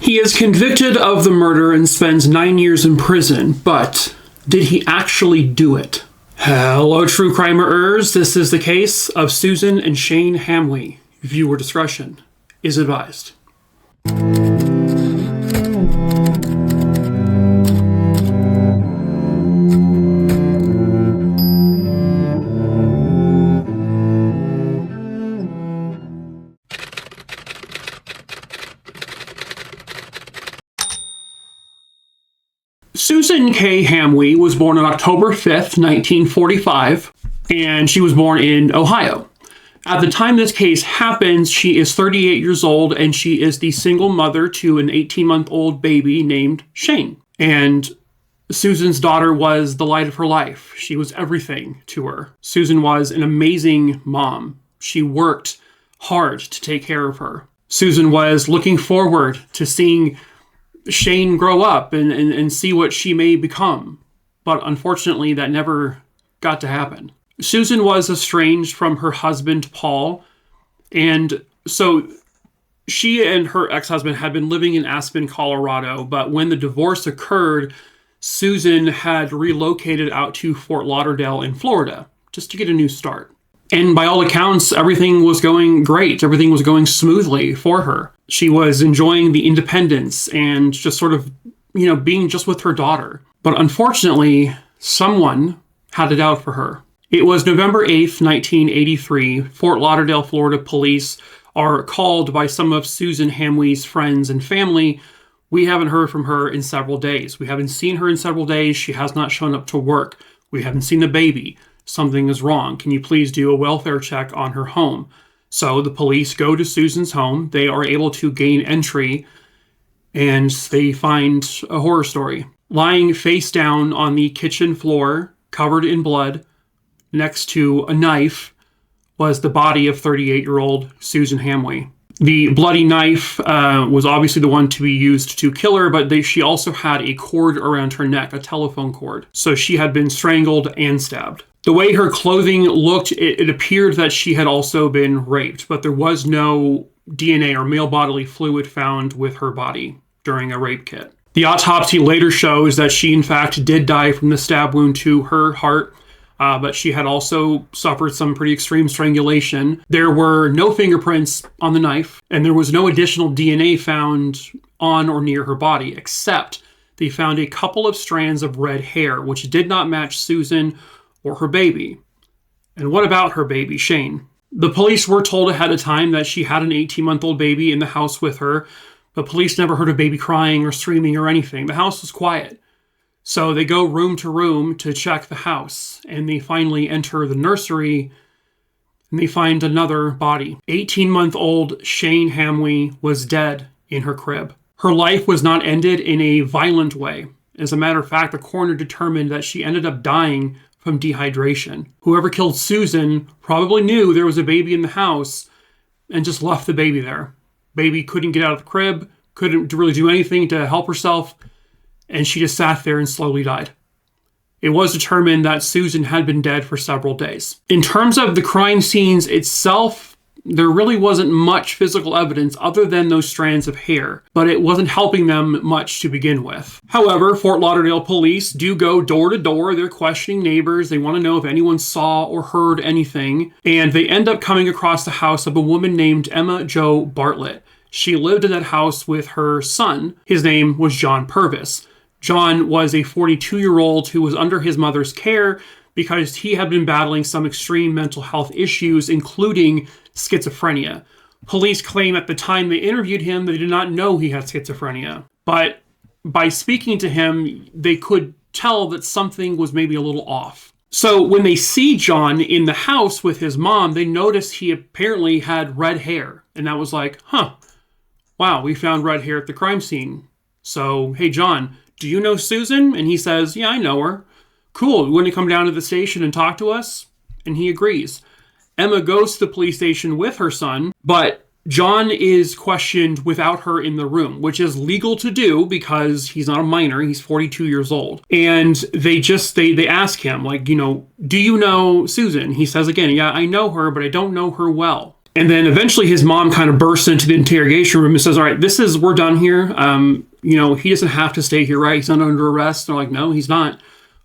He is convicted of the murder and spends 9 years in prison, but did he actually do it? Hello, true crimerers. This is the case of Susan and Shane Hamway. Viewer discretion is advised. Susan K. Hamway was born on October 5th, 1945, and she was born in Ohio. At the time this case happens, she is 38 years old, and she is the single mother to an 18-month-old baby named Shane. And Susan's daughter was the light of her life. She was everything to her. Susan was an amazing mom. She worked hard to take care of her. Susan was looking forward to seeing Shane grow up and see what she may become. But unfortunately, that never got to happen. Susan was estranged from her husband, Paul. And so she and her ex-husband had been living in Aspen, Colorado. But when the divorce occurred, Susan had relocated out to Fort Lauderdale in Florida just to get a new start. And by all accounts, everything was going great. Everything was going smoothly for her. She was enjoying the independence and just sort of, being just with her daughter. But unfortunately, someone had it out for her. It was November 8th, 1983. Fort Lauderdale, Florida police are called by some of Susan Hamway's friends and family. We haven't heard from her in several days. We haven't seen her in several days. She has not shown up to work. We haven't seen the baby. Something is wrong. Can you please do a welfare check on her home? So the police go to Susan's home. They are able to gain entry, and they find a horror story. Lying face down on the kitchen floor, covered in blood, next to a knife, was the body of 38-year-old Susan Hamway. The bloody knife was obviously the one to be used to kill her, but she also had a cord around her neck, a telephone cord. So she had been strangled and stabbed. The way her clothing looked, it appeared that she had also been raped, but there was no DNA or male bodily fluid found with her body during a rape kit. The autopsy later shows that she, in fact, did die from the stab wound to her heart, but she had also suffered some pretty extreme strangulation. There were no fingerprints on the knife, and there was no additional DNA found on or near her body, except they found a couple of strands of red hair, which did not match Susan or her baby. And what about her baby, Shane? The police were told ahead of time that she had an 18-month-old baby in the house with her, but police never heard a baby crying or screaming or anything. The house was quiet. So they go room to room to check the house, and they finally enter the nursery, and they find another body. 18-month-old Shane Hamway was dead in her crib. Her life was not ended in a violent way. As a matter of fact, the coroner determined that she ended up dying from dehydration. Whoever killed Susan probably knew there was a baby in the house and just left the baby there. Baby couldn't get out of the crib, couldn't really do anything to help herself, and she just sat there and slowly died. It was determined that Susan had been dead for several days. In terms of the crime scenes itself, there really wasn't much physical evidence other than those strands of hair, but it wasn't helping them much to begin with. However, Fort Lauderdale police do go door to door. They're questioning neighbors. They want to know if anyone saw or heard anything, and they end up coming across the house of a woman named Emma Jo Bartlett. She lived in that house with her son. His name was John Purvis. John was a 42-year-old who was under his mother's care because he had been battling some extreme mental health issues, including schizophrenia. Police claim at the time they interviewed him they did not know he had schizophrenia. But by speaking to him, they could tell that something was maybe a little off. So when they see John in the house with his mom, they notice he apparently had red hair. And that was like, wow, we found red hair at the crime scene. So, hey, John, do you know Susan? And he says, yeah, I know her. Cool, you want to come down to the station and talk to us? And he agrees. Emma goes to the police station with her son, but John is questioned without her in the room, which is legal to do because he's not a minor. He's 42 years old. And they ask him, do you know Susan? He says again, yeah, I know her, but I don't know her well. And then eventually his mom kind of bursts into the interrogation room and says, all right, we're done here. He doesn't have to stay here, right? He's not under arrest. They're like, no, he's not.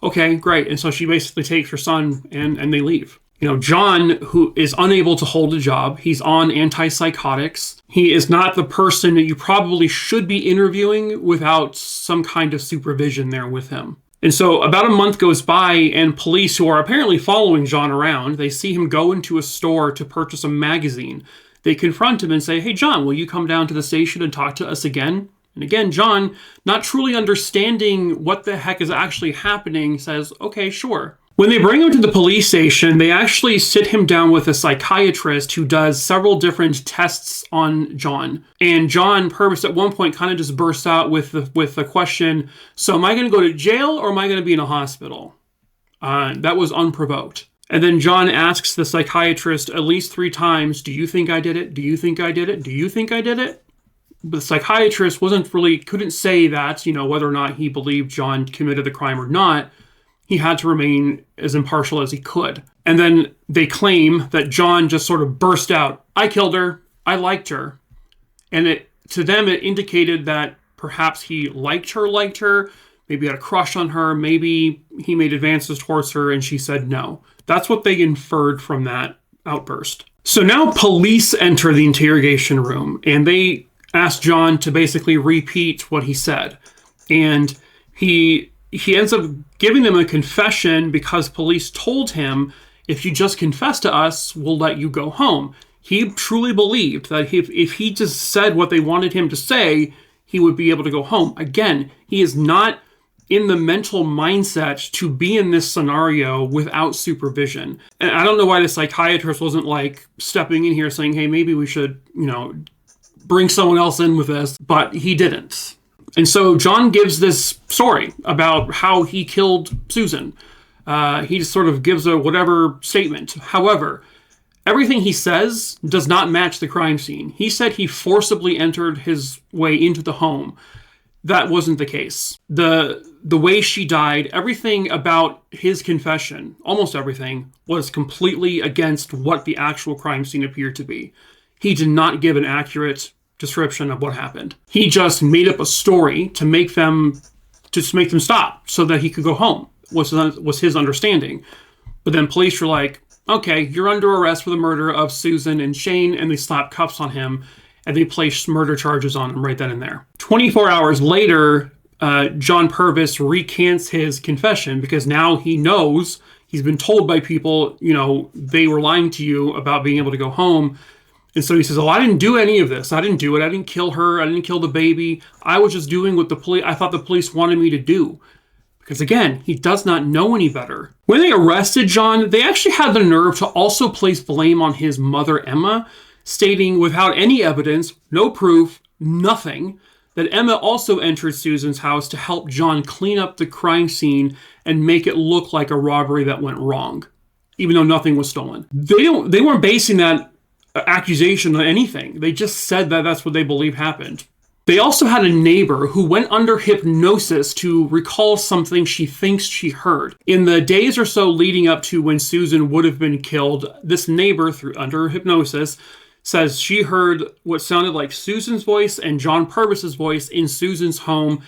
Okay, great. And so she basically takes her son and they leave. John, who is unable to hold a job, he's on antipsychotics. He is not the person that you probably should be interviewing without some kind of supervision there with him. And so about a month goes by, and police who are apparently following John around, they see him go into a store to purchase a magazine. They confront him and say, hey, John, will you come down to the station and talk to us again? And again, John, not truly understanding what the heck is actually happening, says, okay, sure. When they bring him to the police station, they actually sit him down with a psychiatrist who does several different tests on John. And John Purvis at one point kind of just bursts out with the question, so am I going to go to jail or am I going to be in a hospital? That was unprovoked. And then John asks the psychiatrist at least 3 times, do you think I did it? Do you think I did it? Do you think I did it? But the psychiatrist couldn't say that, whether or not he believed John committed the crime or not. He had to remain as impartial as he could. And then they claim that John just sort of burst out, I killed her, I liked her. And to them, it indicated that perhaps he liked her, maybe had a crush on her, maybe he made advances towards her and she said no. That's what they inferred from that outburst. So now police enter the interrogation room and they ask John to basically repeat what he said. And he ends up giving them a confession because police told him, if you just confess to us, we'll let you go home. He truly believed that if he just said what they wanted him to say, he would be able to go home. Again, he is not in the mental mindset to be in this scenario without supervision. And I don't know why the psychiatrist wasn't like stepping in here saying, hey, maybe we should, bring someone else in with this, but he didn't. And so John gives this story about how he killed Susan. He just sort of gives a whatever statement. However, everything he says does not match the crime scene. He said he forcibly entered his way into the home. That wasn't the case. The way she died, everything about his confession, almost everything, was completely against what the actual crime scene appeared to be. He did not give an accurate description of what happened. He just made up a story to make them stop so that he could go home, was his understanding. But then police were like, okay, you're under arrest for the murder of Susan and Shane, and they slapped cuffs on him and they placed murder charges on him right then and there. 24 hours later, John Purvis recants his confession because now he knows, he's been told by people, they were lying to you about being able to go home. And so he says, I didn't do any of this. I didn't do it. I didn't kill her. I didn't kill the baby. I was just doing what I thought the police wanted me to do. Because again, he does not know any better. When they arrested John, they actually had the nerve to also place blame on his mother, Emma, stating without any evidence, no proof, nothing, that Emma also entered Susan's house to help John clean up the crime scene and make it look like a robbery that went wrong, even though nothing was stolen. They weren't basing that accusation on anything. They just said that that's what they believe happened. They also had a neighbor who went under hypnosis to recall something she thinks she heard. In the days or so leading up to when Susan would have been killed, this neighbor, under hypnosis, says she heard what sounded like Susan's voice and John Purvis's voice in Susan's home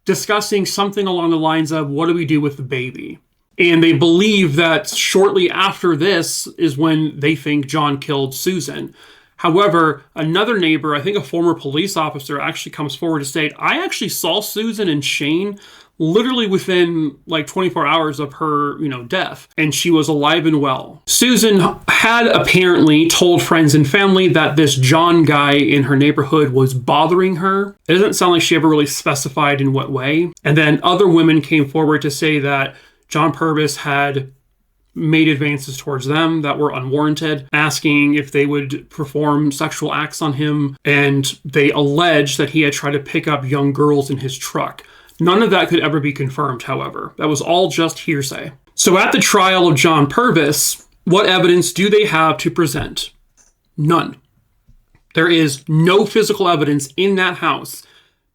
discussing something along the lines of, what do we do with the baby? And they believe that shortly after this is when they think John killed Susan. However, another neighbor, I think a former police officer, actually comes forward to state, I actually saw Susan and Shane literally within like 24 hours of her, death, and she was alive and well. Susan had apparently told friends and family that this John guy in her neighborhood was bothering her. It doesn't sound like she ever really specified in what way. And then other women came forward to say that John Purvis had made advances towards them that were unwarranted, asking if they would perform sexual acts on him, and they alleged that he had tried to pick up young girls in his truck. None of that could ever be confirmed, however. That was all just hearsay. So at the trial of John Purvis, what evidence do they have to present? None. There is no physical evidence in that house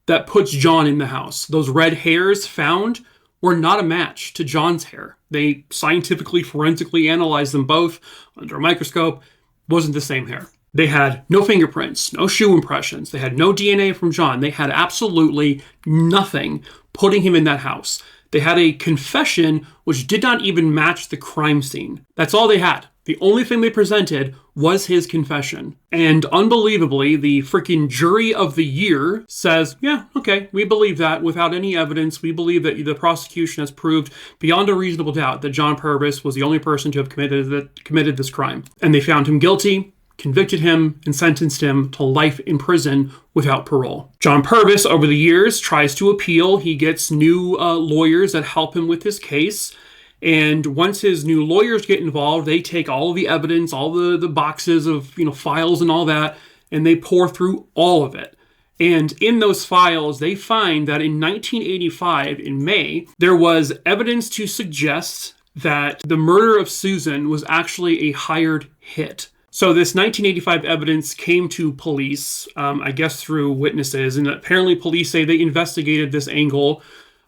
that puts John in the house. Those red hairs found were not a match to John's hair. They scientifically, forensically analyzed them both under a microscope. Wasn't the same hair. They had no fingerprints, no shoe impressions. They had no DNA from John. They had absolutely nothing putting him in that house. They had a confession which did not even match the crime scene. That's all they had. The only thing they presented was his confession. And unbelievably, the freaking jury of the year says, yeah, okay, we believe that without any evidence. We believe that the prosecution has proved beyond a reasonable doubt that John Purvis was the only person to have committed this crime. And they found him guilty, convicted him, and sentenced him to life in prison without parole. John Purvis, over the years, tries to appeal. He gets new lawyers that help him with his case. And once his new lawyers get involved, they take all of the evidence, all the boxes of files and all that, and they pour through all of it. And in those files, they find that in 1985, in May, there was evidence to suggest that the murder of Susan was actually a hired hit. So this 1985 evidence came to police, I guess through witnesses, and apparently police say they investigated this angle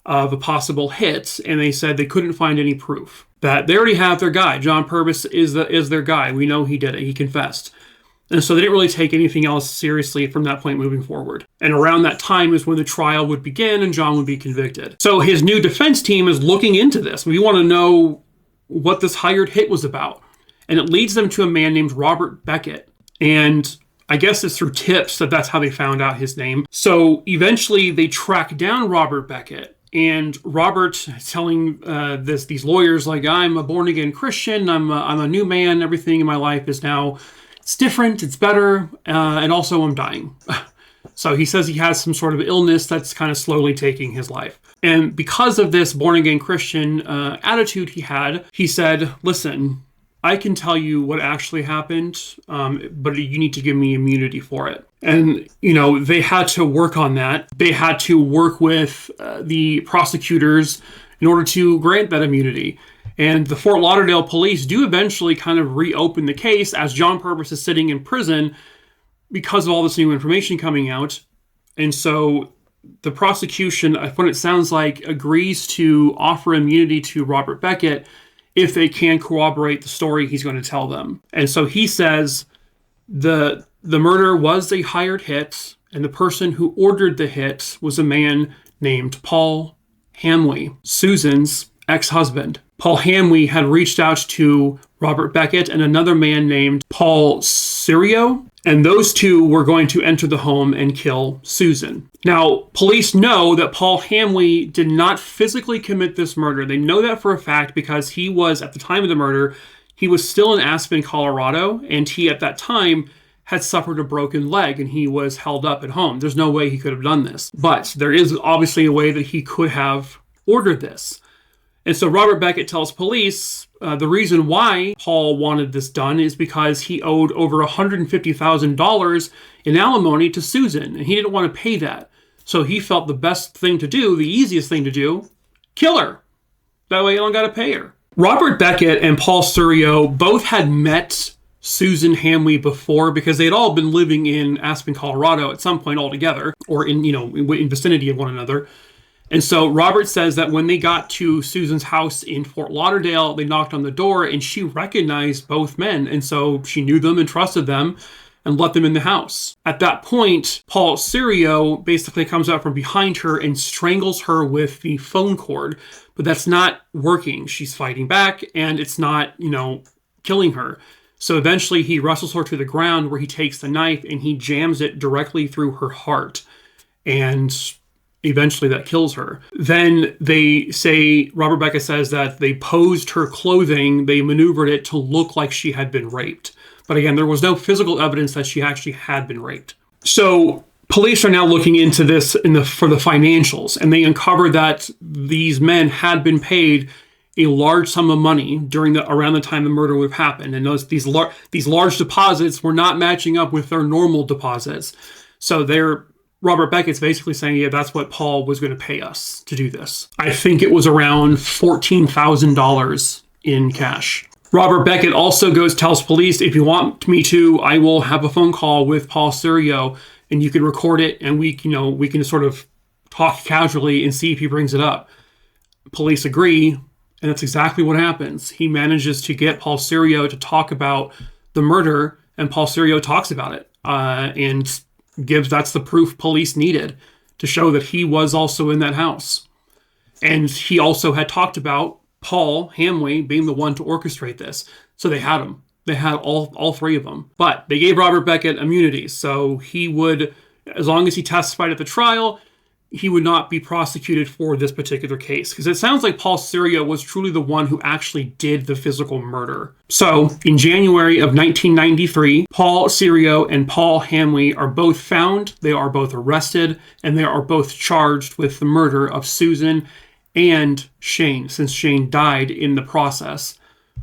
of a possible hit, and they said they couldn't find any proof. That they already have their guy. John Purvis is their guy. We know he did it. He confessed. And so they didn't really take anything else seriously from that point moving forward. And around that time is when the trial would begin and John would be convicted. So his new defense team is looking into this. We want to know what this hired hit was about. And it leads them to a man named Robert Beckett. And I guess it's through tips that's how they found out his name. So eventually they track down Robert Beckett. And Robert is telling these lawyers, like, I'm a born-again Christian, I'm a new man, everything in my life is now, it's different, it's better, and also I'm dying. So he says he has some sort of illness that's kind of slowly taking his life. And because of this born-again Christian attitude he said, listen, I can tell you what actually happened, but you need to give me immunity for it. And, they had to work on that. They had to work with the prosecutors in order to grant that immunity. And the Fort Lauderdale police do eventually kind of reopen the case as John Purvis is sitting in prison because of all this new information coming out. And so the prosecution, what it sounds like, agrees to offer immunity to Robert Beckett if they can corroborate the story he's going to tell them. And so he says the murder was a hired hit, and the person who ordered the hit was a man named Paul Hamwi, Susan's ex-husband. Paul Hamwi had reached out to Robert Beckett and another man named Paul Sirio, and those two were going to enter the home and kill Susan. Now, police know that Paul Hamwi did not physically commit this murder. They know that for a fact because he was, at the time of the murder, he was still in Aspen, Colorado, and he, at that time, had suffered a broken leg and he was held up at home. There's no way he could have done this. But there is obviously a way that he could have ordered this. And so Robert Beckett tells police the reason why Paul wanted this done is because he owed over $150,000 in alimony to Susan, and he didn't want to pay that. So he felt the best thing to do, the easiest thing to do, kill her. That way you don't got to pay her. Robert Beckett and Paul Sirio both had met Susan Hamway before because they had all been living in Aspen, Colorado at some point all together, or in vicinity of one another. And so Robert says that when they got to Susan's house in Fort Lauderdale, they knocked on the door and she recognized both men. And so she knew them and trusted them and let them in the house. At that point, Paul Sirio basically comes out from behind her and strangles her with the phone cord. But that's not working. She's fighting back and it's not, killing her. So eventually he wrestles her to the ground where he takes the knife and he jams it directly through her heart. And eventually that kills her. Then they say, Robert Beckett says that they posed her clothing, they maneuvered it to look like she had been raped. But again, there was no physical evidence that she actually had been raped. So police are now looking into this for the financials, and they uncover that these men had been paid a large sum of money around the time the murder would have happened. And these large deposits were not matching up with their normal deposits. So Robert Beckett's basically saying, yeah, that's what Paul was going to pay us to do this. I think it was around $14,000 in cash. Robert Beckett also tells police, if you want me to, I will have a phone call with Paul Sirio and you can record it and we can sort of talk casually and see if he brings it up. Police agree, and that's exactly what happens. He manages to get Paul Sirio to talk about the murder And Paul Sirio talks about it and that's the proof police needed to show that he was also in that house. And he also had talked about Paul Hamwi being the one to orchestrate this. So they had him. They had all three of them. But they gave Robert Beckett immunity. So he would, as long as he testified at the trial, he would not be prosecuted for this particular case. Because it sounds like Paul Sirio was truly the one who actually did the physical murder. So in January of 1993, Paul Sirio and Paul Hamwi are both found. They are both arrested. And they are both charged with the murder of Susan and Shane, since Shane died in the process.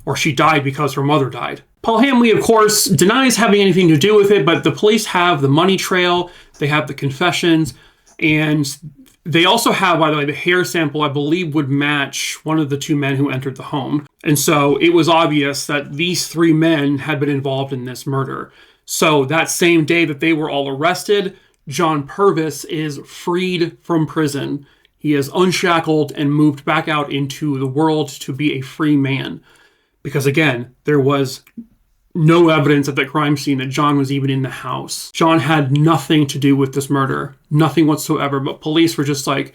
Or she died because her mother died. Paul Hamwi, of course, denies having anything to do with it, but the police have the money trail. They have the confessions. And they also have, by the way, the hair sample, I believe, would match one of the two men who entered the home. And so it was obvious that these three men had been involved in this murder. So that same day that they were all arrested, John Purvis is freed from prison. He is unshackled and moved back out into the world to be a free man. Because again, there was no evidence at the crime scene that John was even in the house. John had nothing to do with this murder. Nothing whatsoever. But police were just like,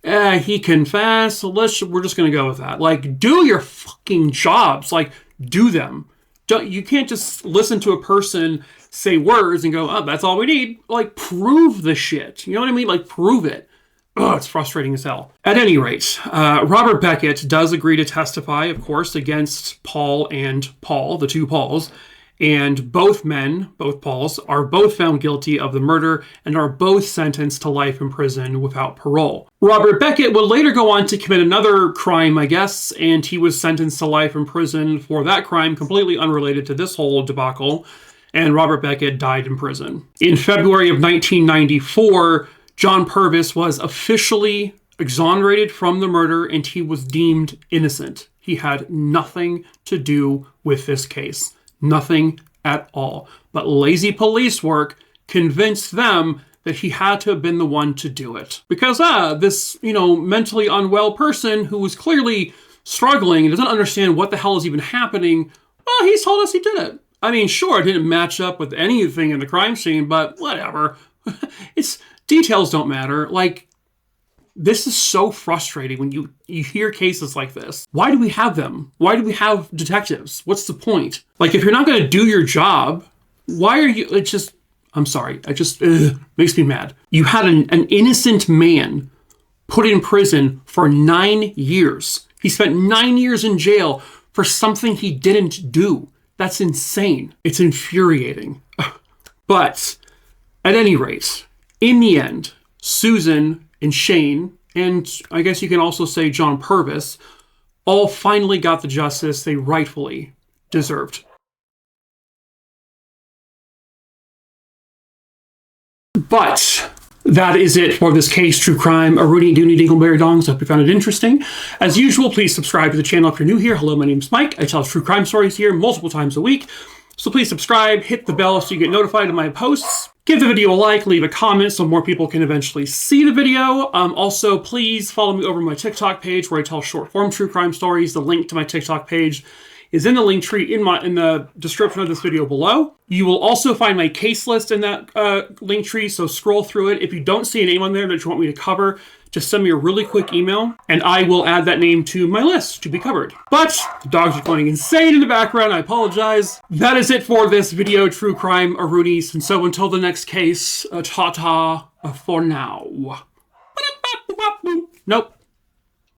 he confessed, so we're just going to go with that. Like, do your fucking jobs. Like, do them. You can't just listen to a person say words and go, oh, that's all we need. Like, prove the shit. You know what I mean? Like, prove it. Oh, it's frustrating as hell. At any rate, Robert Beckett does agree to testify, of course, against Paul and Paul, the two Pauls. And both men, both Pauls, are both found guilty of the murder and are both sentenced to life in prison without parole. Robert Beckett would later go on to commit another crime, I guess, and he was sentenced to life in prison for that crime, completely unrelated to this whole debacle. And Robert Beckett died in prison. In February of 1994, John Purvis was officially exonerated from the murder and he was deemed innocent. He had nothing to do with this case. Nothing at all. But lazy police work convinced them that he had to have been the one to do it. Because, this, mentally unwell person who was clearly struggling and doesn't understand what the hell is even happening, well, he's told us he did it. I mean, sure, it didn't match up with anything in the crime scene, but whatever. Details don't matter. Like, this is so frustrating when you hear cases like this. Why do we have them? Why do we have detectives? What's the point? Like, if you're not going to do your job, why are you... I'm sorry. Makes me mad. You had an innocent man put in prison for 9 years. He spent 9 years in jail for something he didn't do. That's insane. It's infuriating. But at any rate... in the end, Susan and Shane, and I guess you can also say John Purvis, all finally got the justice they rightfully deserved. But that is it for this case, True Crime, a Rooney Dooney Dingleberry Dongs. I hope you found it interesting. As usual, please subscribe to the channel if you're new here. Hello, my name's Mike. I tell true crime stories here multiple times a week. So please subscribe, hit the bell so you get notified of my posts. Give the video a like, leave a comment so more people can eventually see the video. Also, please follow me over my TikTok page where I tell short form true crime stories. The link to my TikTok page is in the link tree in the description of this video below. You will also find my case list in that link tree, so scroll through it. If you don't see a name on there that you want me to cover, just send me a really quick email, and I will add that name to my list to be covered. But the dogs are going insane in the background. I apologize. That is it for this video, True Crime Aroonies. And so until the next case, ta-ta for now. Nope.